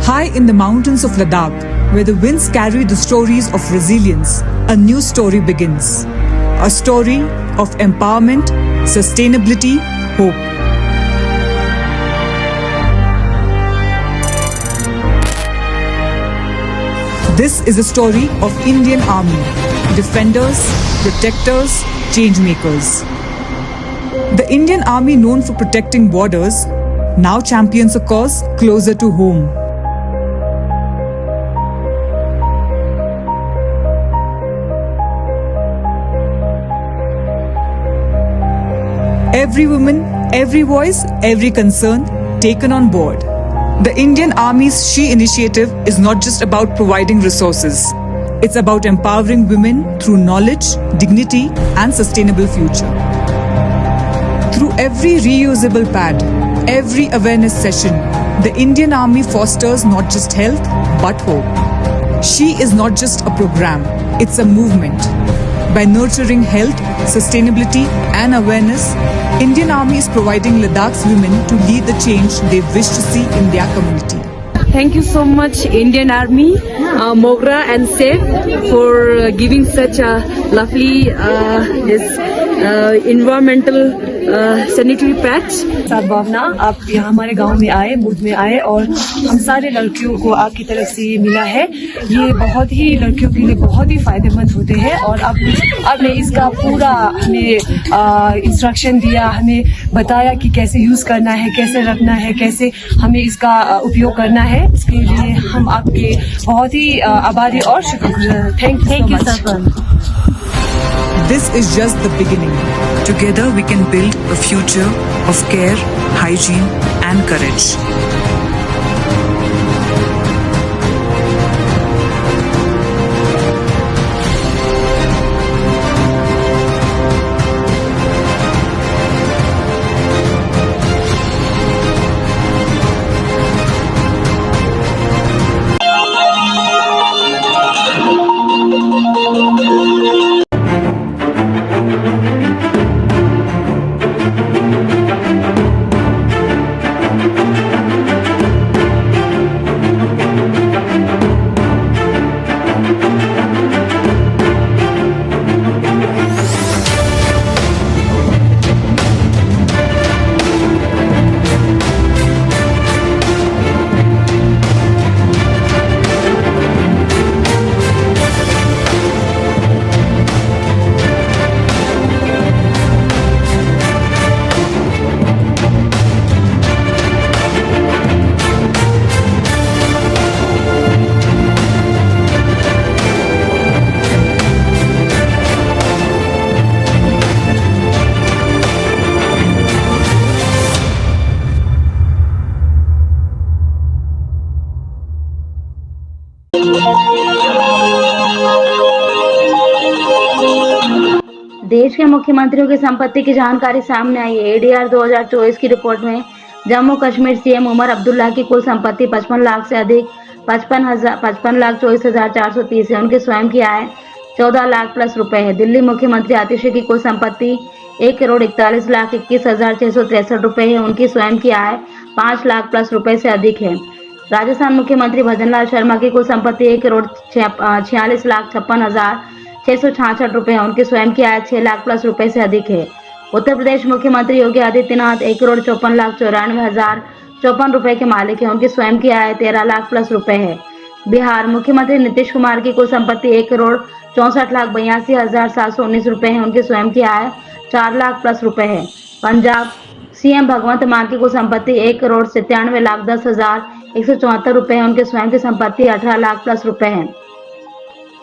High in the mountains of Ladakh, where the winds carry the stories of resilience, a new story begins. A story of empowerment, sustainability, hope. This is a story of Indian Army, defenders, protectors, changemakers. The Indian Army, known for protecting borders, now champions a cause closer to home. Every woman, every voice, every concern taken on board. The Indian Army's She Initiative is not just about providing resources. It's about empowering women through knowledge, dignity, and sustainable future. Through every reusable pad, every awareness session, the Indian Army fosters not just health, but hope. She is not just a program, it's a movement. By nurturing health, sustainability, and awareness, Indian Army is providing Ladakh's women to lead the change they wish to see in their community. Thank you so much, Indian Army, Mogra and SAFE for giving such a lovely environmental sanitary pads. साथ भावना, आप यहाँ हमारे गांव में आए, मुद में आए और हम सारे लड़कियों को आपकी तरफ से ये मिला है। ये बहुत ही लड़कियों के लिए बहुत ही फायदेमंद होते हैं और आपने इसका पूरा हमें इंस्ट्रक्शन दिया, हमें बताया कि कैसे यूज करना है, कैसे रखना है, कैसे हमें इसका उपयोग करना है। इसके लिए हम आपके बहुत ही आभारी और शुक्रगुजार। Thank you so much. This is just the beginning. Together we can build a future of care, hygiene, and courage. देश के मुख्यमंत्रियों की संपत्ति की जानकारी सामने आई है। एडीआर 2024 की रिपोर्ट में जम्मू कश्मीर सीएम उमर अब्दुल्ला की कुल संपत्ति 55 लाख से अधिक 55,24,430 है। उनकी स्वयं की आय 14 लाख प्लस रुपए है। दिल्ली मुख्यमंत्री आतिशी की कुल संपत्ति 1,41,21,663 रुपए है। उनकी स्वयं की आय 5 लाख प्लस रुपए से अधिक है। राजस्थान मुख्यमंत्री भजनलाल शर्मा की कुल संपत्ति 1,46,56,666 रुपए है। उनकी स्वयं की आय 6 लाख प्लस रुपए से अधिक है। उत्तर प्रदेश मुख्यमंत्री योगी आदित्यनाथ 1,54,94,054 रुपए के मालिक है। उनकी स्वयं की आय 13 लाख प्लस रुपए है। बिहार मुख्यमंत्री नीतीश कुमार की कुल संपत्ति 1,64,82,719 रुपए है। उनकी स्वयं की आय 4 लाख प्लस रुपए है। पंजाब सीएम भगवंत मान की कुल संपत्ति 1,97,10,174 रुपए है। उनके स्वयं की संपत्ति 18 लाख प्लस रुपए है।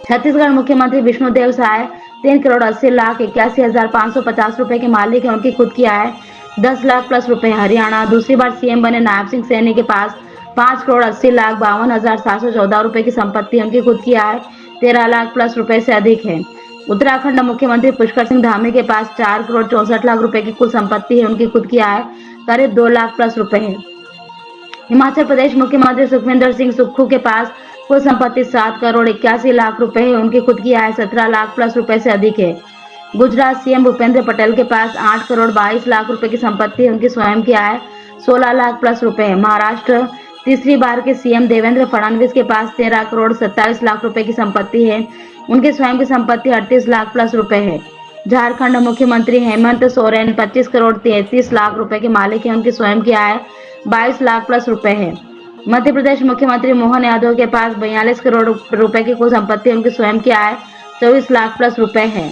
छत्तीसगढ़ मुख्यमंत्री विष्णुदेव साय 3,80,81,550 रुपए के मालिक है। उनकी खुद की आय 10 लाख प्लस रुपए है। हरियाणा दूसरी बार सीएम बने नायब सिंह सैनी के पास 5,80,52,714 रुपए की संपत्ति है। उनकी खुद की आय 13 लाख प्लस रुपए से अधिक है। उत्तराखंड मुख्यमंत्री पुष्कर सिंह धामी के पास 4,64,00,000 रुपए की कुल संपत्ति है। उनकी खुद की आय करीब 2 लाख प्लस रुपए है। हिमाचल प्रदेश मुख्यमंत्री सुखविंदर सिंह सुक्खू के पास कुल संपत्ति 7,81,00,000 रुपए है। उनकी खुद की आय 17 लाख प्लस रुपए से अधिक है। गुजरात सीएम भूपेंद्र पटेल के पास 8,22,00,000 रुपए की संपत्ति है। उनकी स्वयं की आय 16 लाख प्लस रुपए है। महाराष्ट्र तीसरी बार के सीएम देवेंद्र फडणवीस के पास 13,27,00,000 रुपए की संपत्ति है। उनकी स्वयं की संपत्ति 38 लाख प्लस रुपए है। झारखंड मुख्यमंत्री हेमंत सोरेन 25,33,00,000 रुपए के मालिक है। उनकी स्वयं की आय 22 लाख प्लस रुपए है। मध्य प्रदेश मुख्यमंत्री मोहन यादव के पास 42 करोड़ रुपए की कुल संपत्ति है। उनकी स्वयं की आय 24 लाख प्लस रुपए है।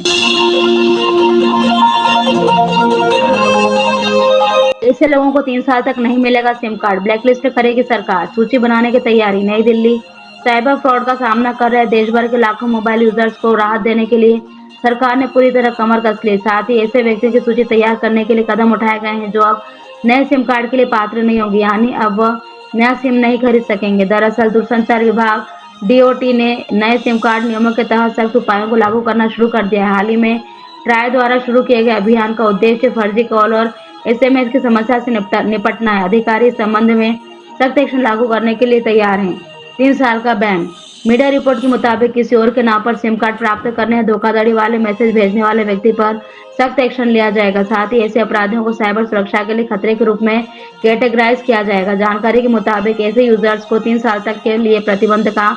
ऐसे लोगों को 3 साल तक नहीं मिलेगा सिम कार्ड, ब्लैकलिस्ट करेगी सरकार, सूची बनाने की तैयारी। नई दिल्ली साइबर फ्रॉड का सामना कर रहे देश भर के लाखों मोबाइल यूजर्स को राहत देने के लिए सरकार ने पूरी तरह कमर कस ली। साथ ही ऐसे व्यक्तियों की सूची तैयार करने के लिए कदम उठाए गए हैं जो अब नए सिम कार्ड के लिए पात्र नहीं होंगे, यानी अब वह नया सिम नहीं खरीद सकेंगे। दरअसल दूरसंचार विभाग डीओटी ने नए सिम कार्ड नियमों के तहत सख्त उपायों को लागू करना शुरू कर दिया है। हाल ही में ट्राई द्वारा शुरू किए गए अभियान का उद्देश्य फर्जी कॉल और एसएमएस की समस्या से निपटना है। अधिकारी इस संबंध में सख्त एक्शन लागू करने के लिए तैयार हैं। 3 साल का बैन। मीडिया रिपोर्ट के मुताबिक किसी और के नाम पर सिम कार्ड प्राप्त करने या धोखाधड़ी वाले मैसेज भेजने वाले व्यक्ति पर सख्त एक्शन लिया जाएगा। साथ ही ऐसे अपराधियों को साइबर सुरक्षा के लिए खतरे के रूप में कैटेगराइज किया जाएगा। जानकारी के मुताबिक ऐसे यूजर्स को 3 साल तक के लिए प्रतिबंध का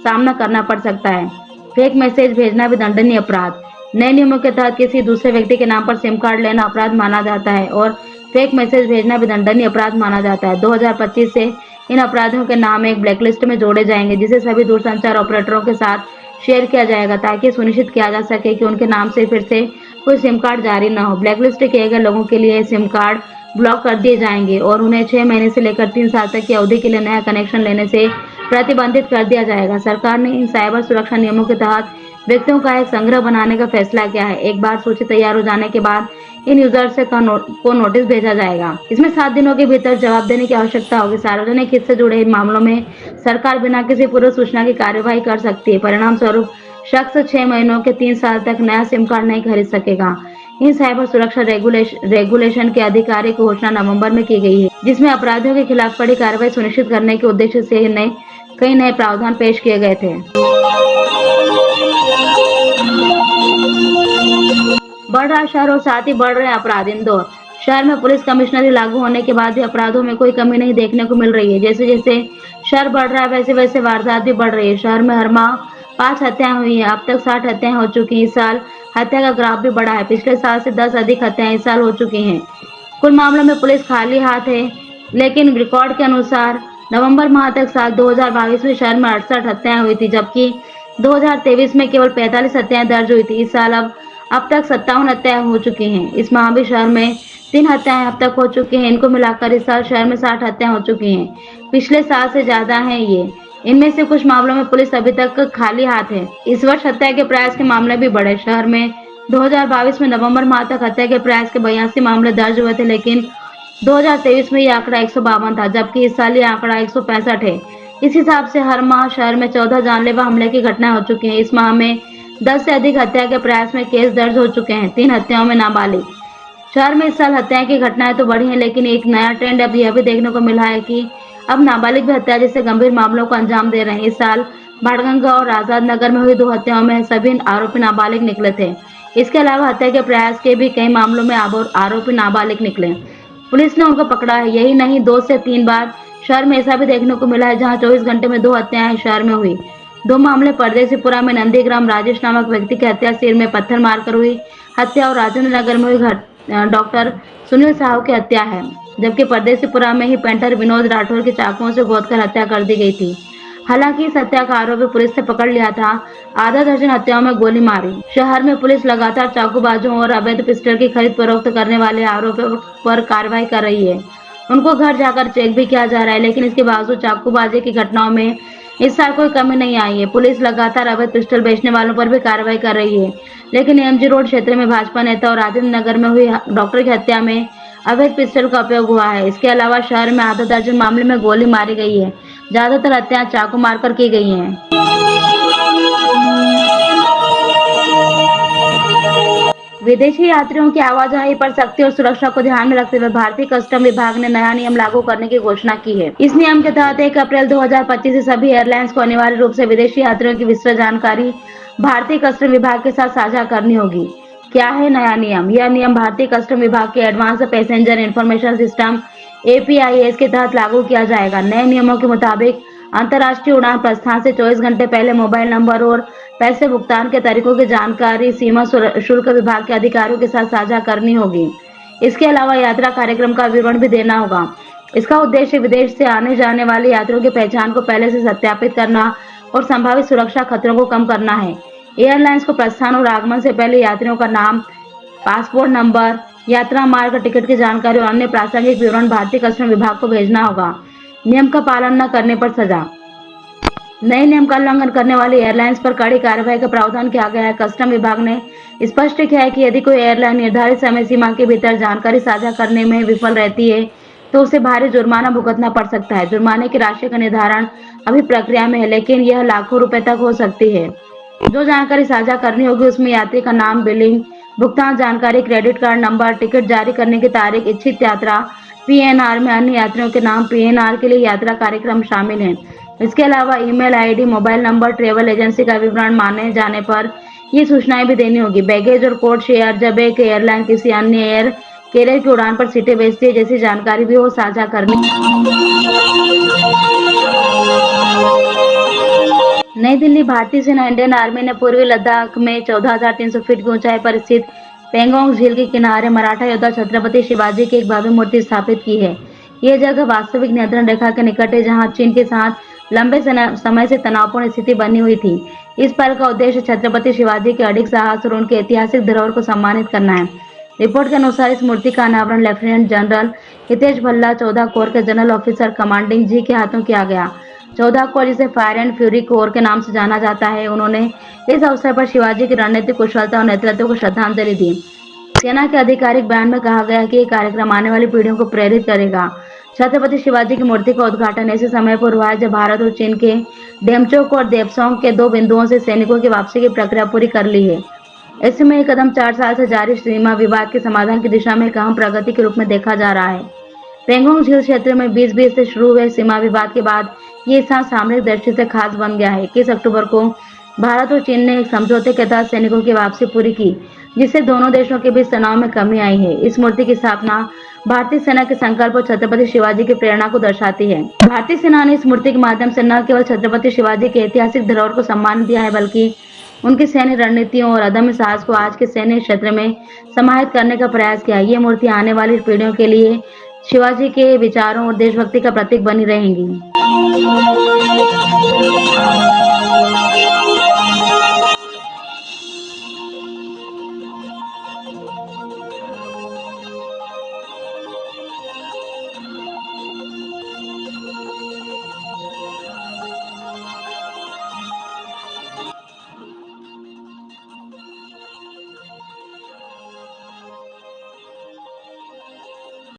सामना करना पड़ सकता है। फेक मैसेज भेजना भी दंडनीय अपराध। नए नियमों के तहत किसी दूसरे व्यक्ति के नाम पर सिम कार्ड लेना अपराध माना जाता है और फेक मैसेज भेजना भी दंडनीय अपराध माना जाता है। 2025 से इन अपराधियों के नाम एक ब्लैकलिस्ट में जोड़े जाएंगे, जिसे सभी दूरसंचार ऑपरेटरों के साथ शेयर किया जाएगा ताकि सुनिश्चित किया जा सके कि उनके नाम से फिर से कोई सिम कार्ड जारी न हो। ब्लैकलिस्ट किए गए लोगों के लिए सिम कार्ड ब्लॉक कर दिए जाएंगे और उन्हें 6 महीने से लेकर 3 साल तक की अवधि के लिए नया कनेक्शन लेने से प्रतिबंधित कर दिया जाएगा। सरकार ने इन साइबर सुरक्षा नियमों के तहत व्यक्तियों का एक संग्रह बनाने का फैसला किया है। एक बार सूची तैयार हो जाने के बाद इन यूजर से को नोटिस भेजा जाएगा। इसमें 7 दिनों के भीतर जवाब देने की आवश्यकता होगी। सार्वजनिक हित से जुड़े इन मामलों में सरकार बिना किसी पूर्व सूचना की कार्यवाही कर सकती है। परिणाम स्वरूप शख्स 6 महीनों के 3 साल तक नया सिम कार्ड नहीं खरीद सकेगा। इन साइबर सुरक्षा रेगुलेशन की आधिकारिक घोषणा नवंबर में की गई है, जिसमें अपराधियों के खिलाफ कड़ी कार्रवाई सुनिश्चित करने के उद्देश्य से कई नए प्रावधान पेश किए गए थे। बढ़ रहा शहर और साथ ही बढ़ रहे अपराध। इंदौर शहर में पुलिस कमिश्नरी लागू होने के बाद भी अपराधों में कोई कमी नहीं देखने को मिल रही है। जैसे जैसे शहर बढ़ रहा है वैसे वैसे वारदात भी बढ़ रही है। शहर में हर माह 5 हत्याएं हुई हैं। अब तक 60 हत्याएं हो चुकी हैं। इस साल हत्या का ग्राफ भी बढ़ा है। पिछले साल से 10 अधिक हत्याएं इस साल हो चुकी हैं। कुल मामलों में पुलिस खाली हाथ है, लेकिन रिकॉर्ड के अनुसार नवंबर माह तक साल 2022 में शहर में 68 हत्याएं हुई थी, जबकि 2023 में केवल 45 हत्याएं दर्ज हुई थी। इस साल अब तक 57 हत्याएं हो चुकी हैं। इस माह भी शहर में 3 हत्याएं अब तक हो चुकी हैं। इनको मिलाकर इस साल शहर में 60 हत्याएं हो चुकी हैं। पिछले साल से ज्यादा हैं ये। इनमें से कुछ मामलों में पुलिस अभी तक खाली हाथ है। इस वर्ष हत्या के प्रयास के मामले भी बढ़े। शहर में 2022 में नवंबर माह तक हत्या के प्रयास के 82 मामले दर्ज हुए थे, लेकिन 2023 में ये आंकड़ा 152 था, जबकि इस साल ये आंकड़ा 165 है। इस हिसाब से हर माह शहर में 14 जानलेवा हमले की घटनाएं हो चुकी हैं। इस माह में 10 से अधिक हत्या के प्रयास में केस दर्ज हो चुके हैं। 3 हत्याओं में नाबालिग। शहर में इस साल हत्या की घटनाएं तो बढ़ी हैं, लेकिन एक नया ट्रेंड अब यह भी देखने को मिला है कि अब नाबालिग भी हत्या जैसे गंभीर मामलों को अंजाम दे रहे हैं। इस साल भाटगंगा और आजाद नगर में हुई 2 हत्याओं में सभी आरोपी नाबालिग निकले थे। इसके अलावा हत्या के प्रयास के भी कई मामलों में आरोपी नाबालिग निकले। पुलिस ने उनको पकड़ा है। यही नहीं, 2 से 3 बार शहर में ऐसा भी देखने को मिला है जहां 24 घंटे में 2 हत्याएं शहर में हुई। 2 मामले परदेसीपुरा में नंदीग्राम राजेश नामक व्यक्ति की हत्या, सिर में पत्थर मारकर हुई हत्या, और राजेंद्र नगर में हुई डॉक्टर सुनील साहू की हत्या है, जबकि परदेसीपुरा में ही पेंटर विनोद राठौर की चाकुओं से गोदकर हत्या कर दी गई थी। हालांकि इस हत्या का आरोपी पुलिस ने पकड़ लिया था। आधा दर्जन हत्याओं में गोली मारी। शहर में पुलिस लगातार चाकूबाजों और अवैध पिस्टल की खरीद फरोख्त करने वाले आरोपियों पर कार्रवाई कर रही है। उनको घर जाकर चेक भी किया जा रहा है, लेकिन इसके बावजूद चाकूबाजी की घटनाओं में इस साल कोई कमी नहीं आई है। पुलिस लगातार अवैध पिस्टल बेचने वालों पर भी कार्रवाई कर रही है, लेकिन एमजी रोड क्षेत्र में भाजपा नेता और राजेंद्र नगर में हुई डॉक्टर की हत्या में अवैध पिस्टल का उपयोग हुआ है। इसके अलावा शहर में आधा दर्जन मामले में गोली मारी गई है। ज्यादातर हत्याएं चाकू मारकर की गई हैं। विदेशी यात्रियों की आवाजाही पर सख्ती और सुरक्षा को ध्यान में रखते हुए भारतीय कस्टम विभाग ने नया नियम लागू करने की घोषणा की है। इस नियम के तहत 1 अप्रैल 2025 से सभी एयरलाइंस को अनिवार्य रूप से विदेशी यात्रियों की विस्तृत जानकारी भारतीय कस्टम विभाग के साथ साझा करनी होगी। क्या है नया नियम? यह नियम भारतीय कस्टम विभाग के advance passenger information system APIS के तहत लागू किया जाएगा। नए नियमों के मुताबिक अंतर्राष्ट्रीय उड़ान प्रस्थान से 24 घंटे पहले मोबाइल नंबर और पैसे भुगतान के तरीकों की जानकारी सीमा शुल्क विभाग के अधिकारियों के साथ साझा करनी होगी। इसके अलावा यात्रा कार्यक्रम का विवरण भी देना होगा। इसका उद्देश्य विदेश से आने जाने वाले यात्रियों की पहचान को पहले से सत्यापित करना और संभावित सुरक्षा खतरों को कम करना है। एयरलाइंस को प्रस्थान और आगमन से पहले यात्रियों का नाम, पासपोर्ट नंबर, यात्रा मार्ग, टिकट की जानकारी और अन्य प्रासंगिक विवरण भारतीय कस्टम विभाग को भेजना होगा। नियम का पालन न करने पर सजा। नए नियम का उल्लंघन करने वाली एयरलाइंस पर कड़ी कार्रवाई का प्रावधान किया गया है। कस्टम विभाग ने स्पष्ट किया है कि यदि कोई एयरलाइन निर्धारित समय सीमा के भीतर जानकारी साझा करने में विफल रहती है तो उसे भारी जुर्माना भुगतना पड़ सकता है। जुर्माने की राशि का निर्धारण अभी प्रक्रिया में है, लेकिन यह लाखों रुपए तक हो सकती है। जो जानकारी साझा करनी होगी उसमें यात्री का नाम, बिलिंग, भुगतान जानकारी, क्रेडिट कार्ड नंबर, टिकट जारी करने की तारीख, इच्छित यात्रा, पीएनआर में अन्य यात्रियों के नाम, पीएनआर के लिए यात्रा कार्यक्रम शामिल हैं। इसके अलावा email ID, mobile number, travel agency का विवरण माने जाने पर ये सूचनाएं भी देनी होगी। बैगेज और कोड शेयर, जब एक एयरलाइन किसी अन्य एयर कैरियर की उड़ान पर सीटें बेचती है जैसी जानकारी भी वो साझा करनी। नई दिल्ली, भारतीय सेना इंडियन आर्मी ने पूर्वी लद्दाख में 14,300 फीट की ऊंचाई पर स्थित पेंगोंग झील के किनारे मराठा योद्धा छत्रपति शिवाजी की एक भव्य मूर्ति स्थापित की है। यह जगह वास्तविक नियंत्रण रेखा के निकट है, जहां चीन के साथ लंबे समय से तनावपूर्ण स्थिति बनी हुई थी। इस पहल का उद्देश्य छत्रपति शिवाजी के अडिग साहस और उनके ऐतिहासिक धरोहर को सम्मानित करना है। रिपोर्ट के अनुसार इस मूर्ति का अनावरण lieutenant general Hitesh Bhalla, 14 core के जनरल ऑफिसर कमांडिंग जी के हाथों किया गया। 14 कोर, जिसे फायर एंड फ्यूरी कोर के नाम से जाना जाता है, उन्होंने इस अवसर पर शिवाजी की रणनीतिक कुशलता और नेतृत्व को श्रद्धांजलि दी। सेना के आधिकारिक बयान में कहा गया कि यह कार्यक्रम आने वाली पीढ़ियों को प्रेरित करेगा। छत्रपति शिवाजी की मूर्ति का उद्घाटन ऐसे समय पर हुआ है जब भारत और चीन के डेमचोक और देपसोंग के 2 बिंदुओं से सैनिकों की वापसी की प्रक्रिया पूरी कर ली है। ऐसे में यह कदम 4 साल से जारी सीमा विवाद के समाधान की दिशा में एक अहम प्रगति के रूप में देखा जा रहा है। पेंगोंग झील क्षेत्र में 2020 से शुरू हुए सीमा विवाद के बाद ये स्थान सामरिक दृष्टि से खास बन गया है। 21 अक्टूबर को भारत और चीन ने एक समझौते के तहत सैनिकों की वापसी पूरी की, जिससे दोनों देशों के बीच तनाव में कमी आई है। इस मूर्ति की स्थापना भारतीय सेना के संकल्प और छत्रपति शिवाजी की प्रेरणा को दर्शाती है। भारतीय सेना ने इस मूर्ति के माध्यम से न केवल छत्रपति शिवाजी के ऐतिहासिक धरोहर को सम्मान दिया है, बल्कि उनकी सैन्य रणनीतियों और अदम्य साहस को आज के सैन्य क्षेत्र में समाहित करने का प्रयास किया। ये मूर्ति आने वाली पीढ़ियों के लिए शिवाजी के विचारों और देशभक्ति का प्रतीक बनी रहेंगी।